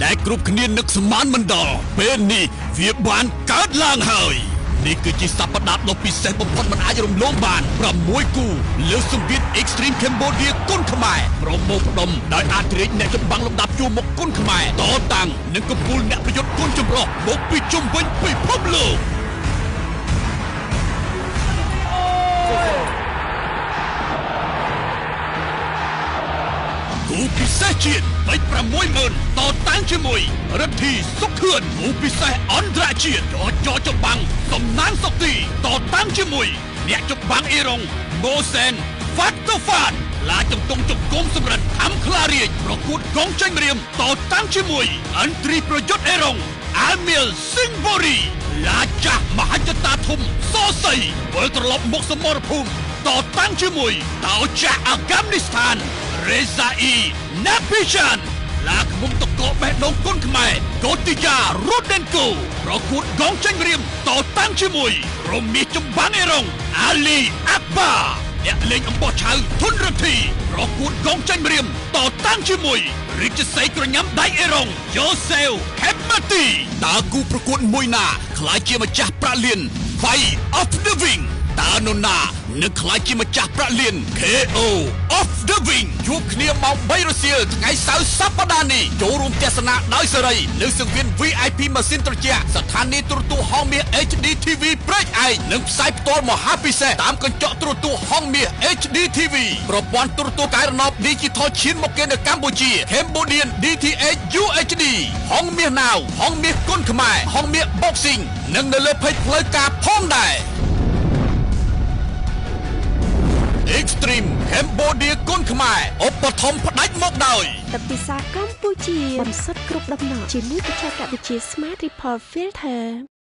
ដែលគ្រប់គ្នានឹកស្មានមិនដល់ពេលនេះវាបានកើតឡើងហើយនេះគឺជាសប្តាហ៍ដ៏ពិសេសបំផុតមិនអាចរំលងបាន6គូលើសង្វៀន Extreme Cambodia គុនខ្មែរប្រមូលផ្ដុំដោយអាត្រិចអ្នកចម្បាំងលំដាប់ជួរមកគុនខ្មែរតតាំងនិងកំពូលអ្នកប្រយុទ្ធគុនចម្រុះមកពីជុំវិញពិភពលោកគូពិសេសជាតិពេជ្រ 60000 តតាំងជាមួយរិទ្ធីសុខឿនគូពិសេសអន្តរជាតិចោចម្បាំងសំណាងសុកទីតតាំងជាមួយអ្នកចម្បាំងអេរ៉ុងម៉ូសែនហ្វាត់តូហ្វាតឡាចំតុងជង្គង់សម្រាប់ខំខ្លារាជប្រកួតកងចេញរៀមតតាំងជាមួយអន្ត្រីប្រយុទ្ធអេរ៉ុងអាមីលស៊ីងបូរីឡាចាស់មហិច្ឆតាធំសស័យវិលត្រឡប់មកសមរភូមិតតាំងជាមួយតោចាស់អាហ្គានីស្ថានរេសាអ៊ីណាពីចានឡាក្មុំតកបេះដូងគុនខ្មែរកូទីយ៉ារូដេនកូប្រកួតកងចេញរៀមតតាំងជាមួយរមាសចម្បាំងអេរ៉ុងអាលីអាក់បាអ្នកលេងអំបោះឆៅធុនរទ្ធីប្រកួតកងចេញរៀមតតាំងជាមួយរាជសីក្រញ៉ាំដៃអេរ៉ុងយ៉ូសេវខេបម៉ាទីតើគូប្រកួតមួយណាខ្លាចជាម្ចាស់ប្រាក់លាន Fight of the Wing តើនរណានឹងខ្លាចជាម្ចាស់ប្រាក់លាន KO of the Wing ជួបគ្នាម៉ោង3រសៀលថ្ងៃសៅរ៍សប្តាហ៍នេះចូលរួមទស្សនាដោយសេរីលើសង្វៀន VIP ម៉ាស៊ីនត្រជាក់ស្ថានីយ៍ទូរទស្សន៍ហងមាស HD TV ព្រែកឯកនិងផ្សាយផ្ទាល់មហាពិសេសតាមកញ្ចក់ទូរទស្សន៍ហងមាស HD TV ប្រព័ន្ធទូរទស្សន៍កែរណប Digital ឈានមកគេនៅកម្ពុជា Cambodian DTH UHD ហងមាស Now ហងមាសគុនខ្មែរហងមាស Boxing និងនៅលើเพจផ្លូវការផងដែរ Extreme Cambodia គុនខ្មែរឧបត្ថម្ភផ្ដាច់មកដោយទឹកពិសាកម្ពុជាបន្សុទ្ធគ្រប់ដំណក់ជាមួយបច្ចេកវិទ្យា Smart Ripple Filter